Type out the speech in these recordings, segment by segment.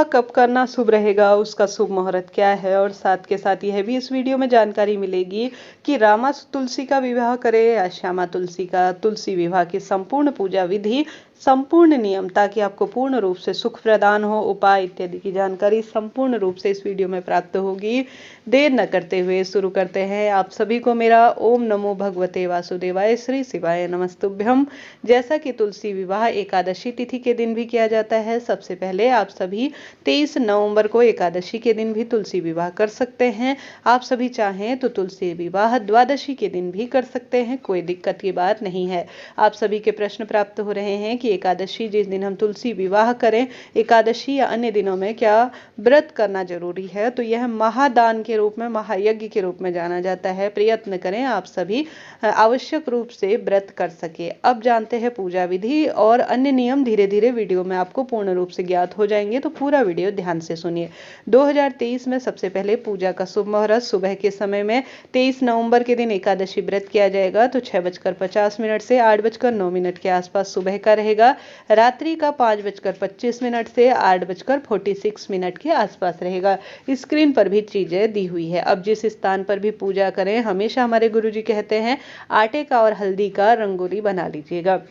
कब करना शुभ रहेगा, उसका शुभ मुहूर्त क्या है, और साथ के साथ यह भी इस वीडियो में जानकारी मिलेगी कि रामा तुलसी का विवाह करें या श्यामा तुलसी का। तुलसी विवाह की संपूर्ण पूजा विधि, संपूर्ण नियम, ताकि आपको पूर्ण रूप से सुख प्रदान हो, उपाय इत्यादि की जानकारी संपूर्ण रूप से इस वीडियो में प्राप्त होगी। देर न करते हुए शुरू करते हैं। आप सभी को मेरा ओम नमो भगवते वासुदेवाय, श्री शिवाय नमस्तुभ्यम। जैसा कि तुलसी विवाह एकादशी तिथि के दिन भी किया जाता है, सबसे पहले आप सभी 23 नवंबर को एकादशी के दिन भी तुलसी विवाह कर सकते हैं। आप सभी चाहें तो तुलसी विवाह द्वादशी के दिन भी कर सकते हैं, कोई दिक्कत की बात नहीं है। आप सभी के प्रश्न प्राप्त हो रहे हैं कि एकादशी जिस दिन हम तुलसी विवाह करें, एकादशी या अन्य दिनों में क्या व्रत करना जरूरी है। तो यह महादान के रूप में, महायज्ञ के रूप में जाना जाता है। प्रयत्न करें आप सभी आवश्यक रूप से व्रत कर सके। अब जानते हैं पूजा विधि और अन्य नियम। धीरे धीरे वीडियो में आपको पूर्ण रूप से ज्ञात हो जाएंगे, तो पूरा वीडियो ध्यान से सुनिए। 2023 में सबसे पहले पूजा का शुभ मुहूर्त सुबह के समय में 23 नवंबर के दिन एकादशी व्रत किया जाएगा, तो 6:50 से 8:09 के आसपास सुबह का रहेगा। रात्रि का 5:25 से 8:46 के आसपास रहेगा। स्क्रीन पर भी चीजें दी हुई है। अब जिस स्थान पर भी पूजा करें, हमेशा हमारे गुरुजी कहते हैं आटे का और हल्दी का रंगोली बना लीजिएगा।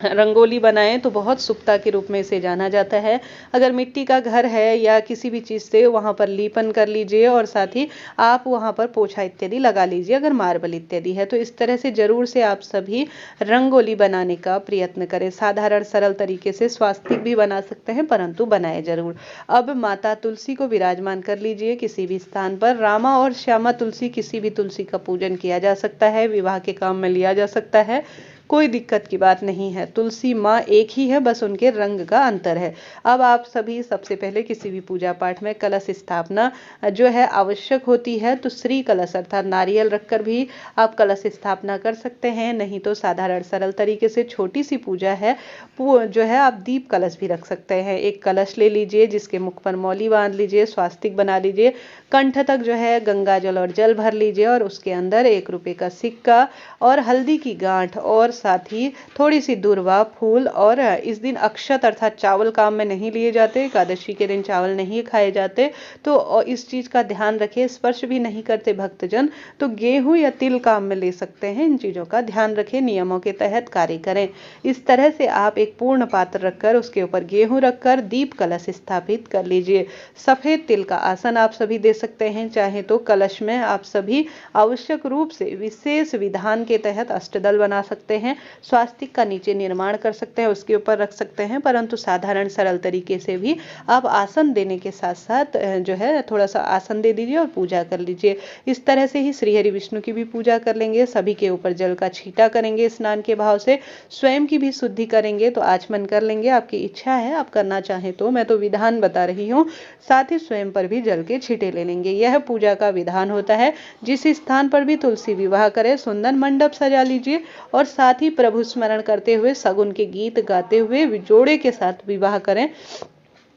रंगोली बनाएं तो बहुत शुभता के रूप में इसे जाना जाता है। अगर मिट्टी का घर है या किसी भी चीज़ से वहाँ पर लीपन कर लीजिए, और साथ ही आप वहाँ पर पोछा इत्यादि लगा लीजिए। अगर मार्बल इत्यादि है तो इस तरह से जरूर से आप सभी रंगोली बनाने का प्रयत्न करें। साधारण सरल तरीके से स्वास्तिक भी बना सकते हैं, परंतु बनाए जरूर। अब माता तुलसी को विराजमान कर लीजिए किसी भी स्थान पर। रामा और श्यामा तुलसी, किसी भी तुलसी का पूजन किया जा सकता है, विवाह के काम में लिया जा सकता है, कोई दिक्कत की बात नहीं है। तुलसी माँ एक ही है, बस उनके रंग का अंतर है। अब आप सभी सबसे पहले किसी भी पूजा पाठ में कलश स्थापना जो है आवश्यक होती है, तो श्री कलश अर्थात नारियल रखकर भी आप कलश स्थापना कर सकते हैं। नहीं तो साधारण सरल तरीके से छोटी सी पूजा है, जो है आप दीप कलश भी रख सकते हैं। एक कलश ले लीजिए, जिसके मुख पर मौली बांध लीजिए, स्वास्तिक बना लीजिए, कंठ तक जो है गंगा जल और जल भर लीजिए, और उसके अंदर 1 रुपये का सिक्का और हल्दी की गांठ और साथ ही थोड़ी सी दूर्वा, फूल, और इस दिन अक्षत अर्थात चावल काम में नहीं लिए जाते। एकादशी के दिन चावल नहीं खाए जाते, तो इस चीज का ध्यान रखें। स्पर्श भी नहीं करते भक्तजन, तो गेहूं या तिल काम में ले सकते हैं। इन चीजों का ध्यान रखें, नियमों के तहत कार्य करें। इस तरह से आप एक पूर्ण पात्र रखकर उसके ऊपर गेहूं रखकर दीप कलश स्थापित कर लीजिए। सफेद तिल का आसन आप सभी दे सकते हैं। चाहे तो कलश में आप सभी आवश्यक रूप से विशेष विधान के तहत अष्टदल बना सकते हैं, स्वास्तिक का नीचे निर्माण कर सकते हैं, उसके ऊपर रख सकते हैं, परंतु साधारण सरल तरीके से भी आप आसन देने के साथ साथ जो है थोड़ा सा आसन दे दीजिए और पूजा कर लीजिए। इस तरह से ही श्री हरि विष्णु की भी पूजा कर लेंगे। सभी के ऊपर जल का छींटा करेंगे स्नान के भाव से, स्वयं की भी शुद्धि करेंगे, तो आचमन कर लेंगे। आपकी इच्छा है, आप करना चाहें तो, मैं तो विधान बता रही हूँ। साथ ही स्वयं पर भी जल के छींटे ले लेंगे। यह पूजा का विधान होता है। जिस स्थान पर भी तुलसी विवाह करे, सुंदर मंडप सजा लीजिए और साथ ही प्रभु स्मरण करते हुए सगुन के गीत गाते हुए जोड़े के साथ विवाह करें।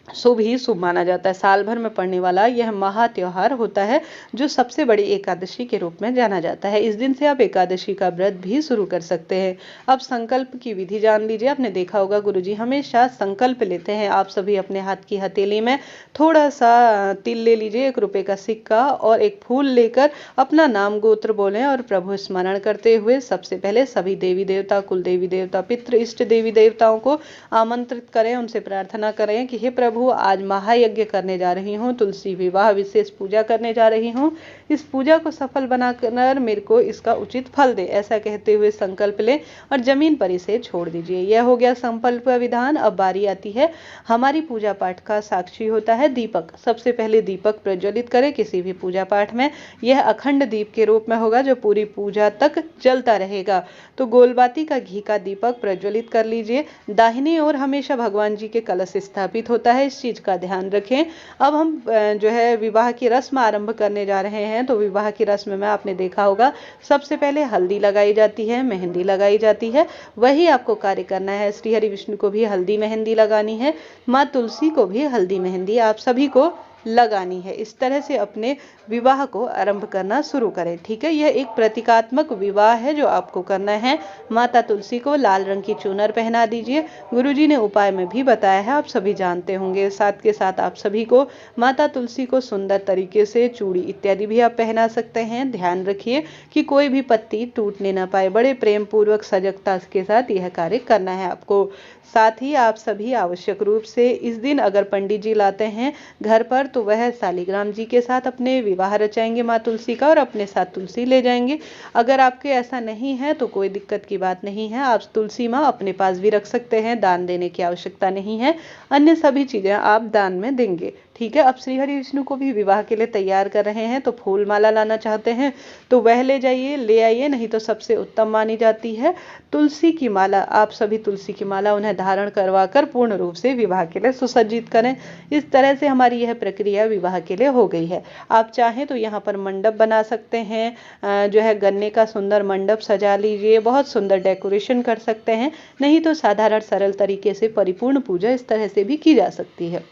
शुभ ही शुभ माना जाता है। साल भर में पड़ने वाला यह महा त्योहार होता है, जो सबसे बड़ी एकादशी के रूप में जाना जाता है। इस दिन से आप एकादशी का व्रत भी शुरू कर सकते हैं। अब संकल्प की विधि जान लीजिए। आपने देखा होगा गुरुजी हमेशा संकल्प लेते हैं। आप सभी अपने हाथ की हथेली में थोड़ा सा तिल ले लीजिए, 1 रुपये का सिक्का और एक फूल लेकर अपना नाम गोत्र बोलें और प्रभु स्मरण करते हुए सबसे पहले सभी देवी देवता, कुल देवी देवता, पितृ इष्ट देवी देवताओं को आमंत्रित करें। उनसे प्रार्थना करें कि हे प्रभु, आज महायज्ञ करने जा रही हूँ, तुलसी विवाह विशेष पूजा करने जा रही हूँ। इस पूजा को सफल बनाकर मेरे को इसका उचित फल दे, ऐसा कहते हुए संकल्प लें और जमीन पर इसे छोड़ दीजिए। यह हो गया संकल्प विधान। अब बारी आती है, हमारी पूजा पाठ का साक्षी होता है दीपक। सबसे पहले दीपक प्रज्वलित करें किसी भी पूजा पाठ में। यह अखंड दीप के रूप में होगा, जो पूरी पूजा तक जलता रहेगा। तो गोलबाती का घी का दीपक प्रज्वलित कर लीजिए। दाहिनी ओर हमेशा भगवान जी के कलश स्थापित होता है, इस चीज का ध्यान रखें। अब हम जो है विवाह की रस्म आरंभ करने जा रहे हैं। तो विवाह की रस्म में आपने देखा होगा, सबसे पहले हल्दी लगाई जाती है, मेहंदी लगाई जाती है। वही आपको कार्य करना है। श्री हरि विष्णु को भी हल्दी मेहंदी लगानी है, माँ तुलसी को भी हल्दी मेहंदी आप सभी को लगानी है। इस तरह से अपने विवाह को आरंभ करना शुरू करें। ठीक है, यह एक प्रतीकात्मक विवाह है जो आपको करना है। माता तुलसी को लाल रंग की चुनर पहना दीजिए। गुरुजी ने उपाय में भी बताया है, आप सभी जानते होंगे। साथ के साथ आप सभी को माता तुलसी को सुंदर तरीके से चूड़ी इत्यादि भी आप पहना सकते हैं। ध्यान रखिए कि कोई भी पत्ती टूटने ना पाए। बड़े प्रेम पूर्वक सजगता के साथ यह कार्य करना है आपको। साथ ही आप सभी आवश्यक रूप से इस दिन अगर पंडित जी लाते हैं घर पर तो वह शालिग्राम जी के साथ अपने विवाह रचाएंगे माँ तुलसी का और अपने साथ तुलसी ले जाएंगे। अगर आपके ऐसा नहीं है तो कोई दिक्कत की बात नहीं है, आप तुलसी माँ अपने पास भी रख सकते हैं। दान देने की आवश्यकता नहीं है, अन्य सभी चीजें आप दान में देंगे। ठीक है, अब श्री हरि विष्णु को भी विवाह के लिए तैयार कर रहे हैं तो फूल माला लाना चाहते हैं तो वह ले जाइए, ले आइए। नहीं तो सबसे उत्तम मानी जाती है तुलसी की माला। आप सभी तुलसी की माला उन्हें धारण करवा कर पूर्ण रूप से विवाह के लिए सुसज्जित करें। इस तरह से हमारी यह प्रक्रिया विवाह के लिए हो गई है। आप चाहें तो यहाँ पर मंडप बना सकते हैं, जो है गन्ने का सुंदर मंडप सजा लीजिए, बहुत सुंदर डेकोरेशन कर सकते हैं। नहीं तो साधारण सरल तरीके से परिपूर्ण पूजा इस तरह से भी की जा सकती है।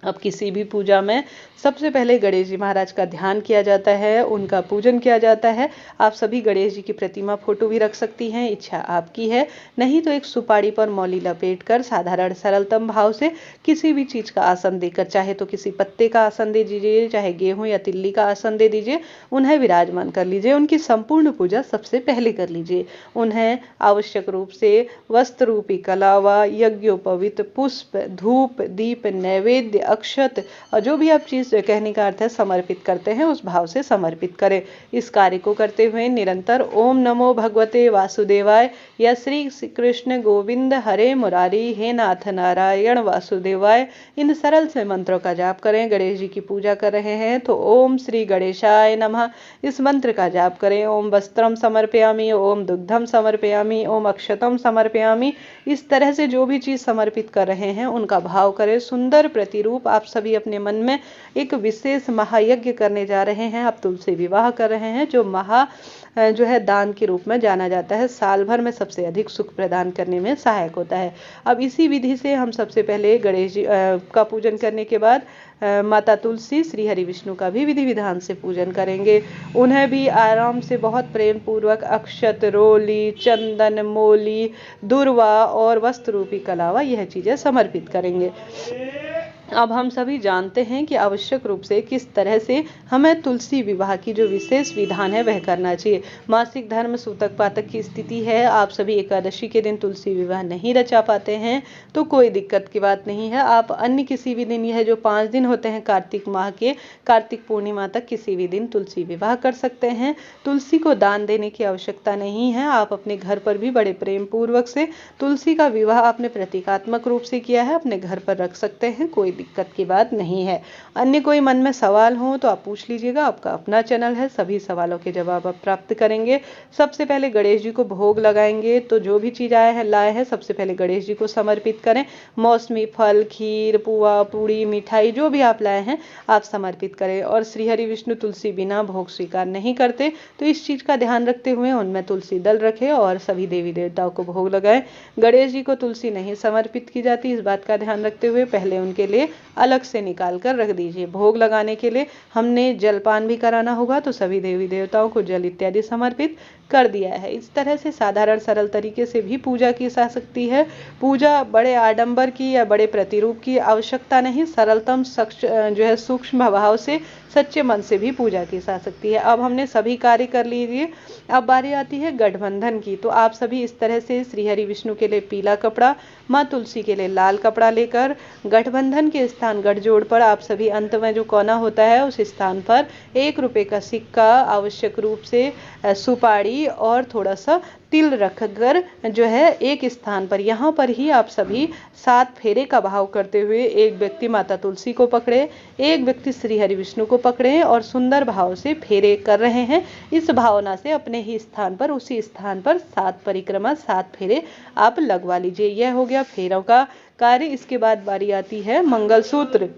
अब किसी भी पूजा में सबसे पहले गणेश जी महाराज का ध्यान किया जाता है, उनका पूजन किया जाता है। आप सभी गणेश जी की प्रतिमा फोटो भी रख सकती हैं, इच्छा आपकी है। नहीं तो एक सुपारी पर मौली लपेट कर साधारण सरलतम भाव से किसी भी चीज का आसन देकर, चाहे तो किसी पत्ते का आसन दे दीजिए, चाहे गेहूं या तिल्ली का आसन दे दीजिए, उन्हें विराजमान कर लीजिए। उनकी संपूर्ण पूजा सबसे पहले कर लीजिए। उन्हें आवश्यक रूप से वस्त्र रूपी कलावा, यज्ञोपवीत पुष्प, धूप, दीप, नैवेद्य, अक्षत और जो भी आप चीज कहने का अर्थ है समर्पित करते हैं उस भाव से समर्पित करें। इस कार्य को करते हुए निरंतर ओम नमो भगवते वासुदेवाय या श्री कृष्ण गोविंद हरे मुरारी हे नाथ नारायण वासुदेवाय, इन सरल से मंत्रों का जाप करें। गणेश जी की पूजा कर रहे हैं तो ओम श्री गणेशाय नमः इस मंत्र का जाप करें। ओम वस्त्रम समर्पयामि, ओम दुग्धम समर्पयामि, ओम अक्षतम समर्पयामि। इस तरह से जो भी चीज समर्पित कर रहे हैं उनका भाव करें। सुंदर प्रतिरूप आप सभी अपने मन में एक विशेष महायज्ञ करने जा रहे हैं। आप तुलसी विवाह कर रहे हैं जो जो है दान के रूप में जाना जाता है, साल भर में सबसे अधिक सुख प्रदान करने में सहायक होता है। अब इसी विधि से हम सबसे पहले गणेश जी का पूजन करने के बाद माता तुलसी श्री हरि विष्णु का भी विधि विधान से पूजन करेंगे। उन्हें भी आराम से बहुत प्रेम पूर्वक अक्षत, रोली, चंदन, मोली, दुर्वा और वस्त्र रूपी कलावा यह चीजें समर्पित करेंगे। अब हम सभी जानते हैं कि आवश्यक रूप से किस तरह से हमें तुलसी विवाह की जो विशेष विधान है वह करना चाहिए। मासिक धर्म सूतक पातक की स्थिति है, आप सभी एकादशी के दिन तुलसी विवाह नहीं रचा पाते हैं तो कोई दिक्कत की बात नहीं है। आप अन्य किसी भी दिन, यह जो 5 दिन होते हैं कार्तिक माह के, कार्तिक पूर्णिमा तक किसी भी दिन तुलसी विवाह कर सकते हैं। तुलसी को दान देने की आवश्यकता नहीं है। आप अपने घर पर भी बड़े प्रेम पूर्वक से तुलसी का विवाह आपने प्रतीकात्मक रूप से किया है, अपने घर पर रख सकते हैं, कोई दिक्कत की बात नहीं है। अन्य कोई मन में सवाल हो तो आप पूछ लीजिएगा, आपका अपना चैनल है, सभी सवालों के जवाब आप प्राप्त करेंगे। सबसे पहले गणेश जी को भोग लगाएंगे तो जो भी चीज लाए हैं सबसे पहले गणेश जी को समर्पित करें। मौसमी फल, खीर, पुआ, पूड़ी, मिठाई जो भी आप लाए हैं आप समर्पित करें। और श्री हरि विष्णु तुलसी बिना भोग स्वीकार नहीं करते तो इस चीज का ध्यान रखते हुए उनमें तुलसी दल रखें और सभी देवी देवताओं को भोग लगाएं। गणेश जी को तुलसी नहीं समर्पित की जाती, इस बात का ध्यान रखते हुए पहले उनके लिए अलग से निकाल कर रख दीजिए। भोग लगाने के लिए हमने जलपान भी कराना होगा तो सभी देवी देवताओं को जल इत्यादि समर्पित कर दिया है। इस तरह से साधारण सरल तरीके से भी पूजा की जा सकती है। पूजा बड़े आडंबर की या बड़े प्रतिरूप की आवश्यकता नहीं, सरलतम जो है सूक्ष्म भाव से सच्चे मन से भी पूजा की जा सकती है। अब हमने सभी कार्य कर लीजिए, अब बारी आती है गठबंधन की। तो आप सभी इस तरह से श्री हरि विष्णु के लिए पीला कपड़ा, माँ तुलसी के लिए लाल कपड़ा लेकर गठबंधन के स्थान गठजोड़ पर आप सभी अंत में जो कोना होता है उस स्थान पर 1 रुपए का सिक्का, आवश्यक रूप से सुपारी और थोड़ा सा तिल रखकर जो है एक स्थान पर, यहाँ पर ही आप सभी 7 फेरे का भाव करते हुए एक व्यक्ति माता तुलसी को पकड़े, एक व्यक्ति श्री हरि विष्णु को पकड़े और सुंदर भाव से फेरे कर रहे हैं। इस भावना से अपने ही स्थान पर, उसी स्थान पर 7 परिक्रमा 7 फेरे आप लगवा लीजिए। यह हो गया फेरों का कार्य। इसके बाद बारी आती है मंगलसूत्र।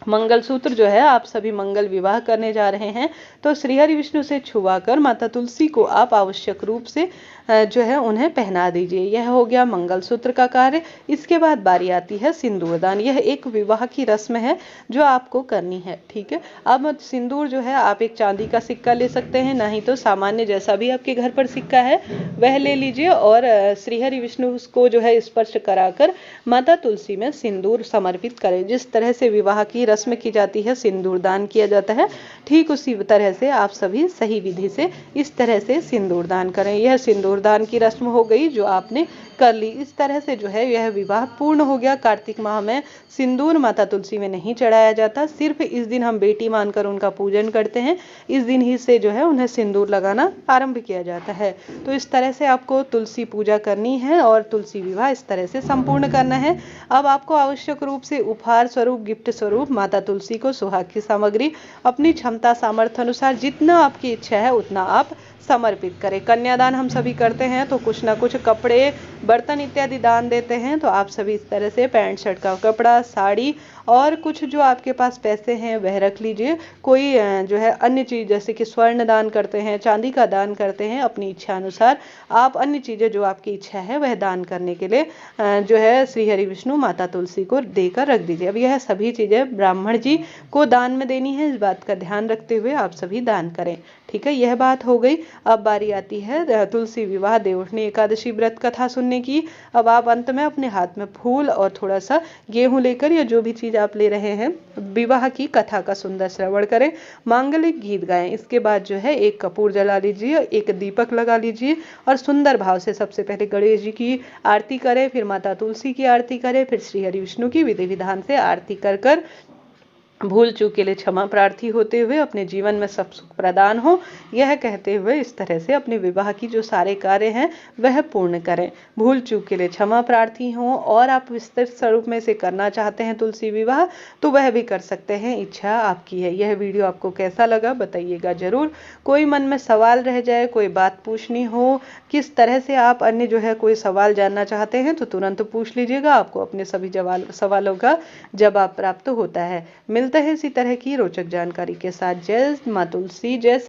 मंगलसूत्र जो है आप सभी मंगल विवाह करने जा रहे हैं तो श्रीहरि विष्णु से छुआकर माता तुलसी को आप आवश्यक रूप से जो है उन्हें पहना दीजिए। यह हो गया मंगलसूत्र का कार्य। इसके बाद बारी आती है सिंदूरदान। यह एक विवाह की रस्म है जो आपको करनी है, ठीक है। अब सिंदूर जो है आप एक चांदी का सिक्का ले सकते हैं, नहीं तो सामान्य जैसा भी आपके घर पर सिक्का है वह ले लीजिए और श्रीहरि विष्णु को जो है स्पर्श कराकर माता तुलसी में सिंदूर समर्पित करें। जिस तरह से विवाह की रस्म की जाती है, सिंदूर दान किया जाता है, ठीक उसी तरह से आप सभी सही विधि से इस तरह से सिंदूर दान करें। यह सिंदूर दान की रस्म हो गई जो आपने कर ली। इस तरह से जो है यह विवाह पूर्ण हो गया। कार्तिक माह में सिंदूर माता तुलसी में नहीं चढ़ाया जाता, सिर्फ इस दिन हम बेटी मानकर उनका पूजन करते हैं। इस दिन ही से जो है उन्हें सिंदूर लगाना आरंभ किया जाता है। तो इस तरह से आपको तुलसी पूजा करनी है और तुलसी विवाह इस तरह से संपूर्ण करना है। अब आपको आवश्यक रूप से उपहार स्वरूप, गिफ्ट स्वरूप माता तुलसी को सुहाग की सामग्री अपनी क्षमता सामर्थ्य अनुसार जितना आपकी इच्छा है उतना आप समर्पित करें। कन्यादान हम सभी करते हैं तो कुछ ना कुछ कपड़े, बर्तन इत्यादि दान देते हैं, तो आप सभी इस तरह से पैंट शर्ट का कपड़ा, साड़ी और कुछ जो आपके पास पैसे हैं वह रख लीजिए। कोई जो है अन्य चीज़ जैसे कि स्वर्ण दान करते हैं, चांदी का दान करते हैं, अपनी इच्छा अनुसार आप अन्य चीज़ें जो आपकी इच्छा है वह दान करने के लिए जो है श्रीहरि विष्णु माता तुलसी को देकर रख दीजिए। अब यह सभी चीज़ें ब्राह्मण जी को दान में देनी है, इस बात का ध्यान रखते हुए आप सभी दान करें, ठीक है। यह बात हो गई। अब बारी आती है तुलसी विवाह देवउठनी एकादशी व्रत कथा सुनने की। अब आप अंत में अपने हाथ में फूल और थोड़ा सा गेहूं लेकर या जो भी चीज आप ले रहे हैं विवाह की कथा का सुंदर श्रवण करें, मांगलिक गीत गाएं। इसके बाद जो है एक कपूर जला लीजिए, एक दीपक लगा लीजिए और सुंदर भाव से सबसे पहले गणेश जी की आरती करें, फिर माता तुलसी की आरती करें, फिर श्री हरि विष्णु की विधि विधान से आरती कर भूल चूक के लिए क्षमा प्रार्थी होते हुए अपने जीवन में सब सुख प्रदान हो, यह कहते हुए इस तरह से अपने विवाह की जो सारे कार्य हैं वह पूर्ण करें। भूल चूक के लिए क्षमा प्रार्थी हों और आप विस्तृत स्वरूप में से करना चाहते हैं तुलसी विवाह तो वह भी कर सकते हैं, इच्छा आपकी है। यह वीडियो आपको कैसा लगा बताइएगा जरूर। कोई मन में सवाल रह जाए, कोई बात पूछनी हो, किस तरह से आप अन्य जो है कोई सवाल जानना चाहते हैं तो तुरंत पूछ लीजिएगा, आपको अपने सभी सवालों का जवाब प्राप्त होता है। मिलते हैं इसी तरह की रोचक जानकारी के साथ। जय मां तुलसी, जय